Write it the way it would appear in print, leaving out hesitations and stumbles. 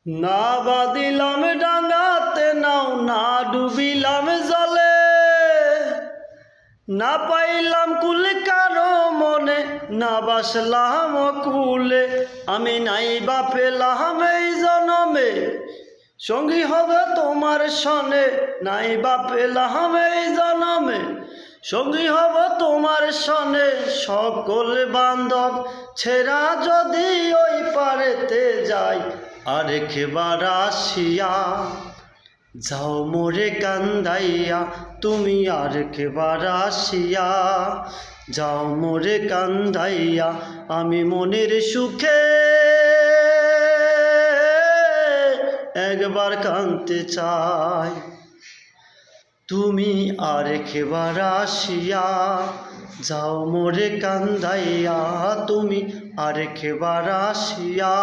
না বাঁধিলাম ডাঙাতে নাও, না ডুবিলাম জলে, না পাইলাম কুল কারো মনে, না বাসলাম কুলে। আমি নাই বা পেলাম এই জনমে, সঙ্গী হবে তোমার সনে। নাই বা পেলাম এই জনমে, সঙ্গী হব তোমার সনে। সকল বান্ধব ছেড়া যদি ওই পারেতে যাই, আরেকবার আসিয়া যাও মোরে কান্দাইয়া। তুমি আরেকবার আসিয়া যাও মোরে কান্দাইয়া। আমি মনের সুখে একবার কাঁদতে চাই। তুমি আরেকবার আসিয়া যাও মোরে কান্দাইয়া। তুমি আরেকবার আসিয়া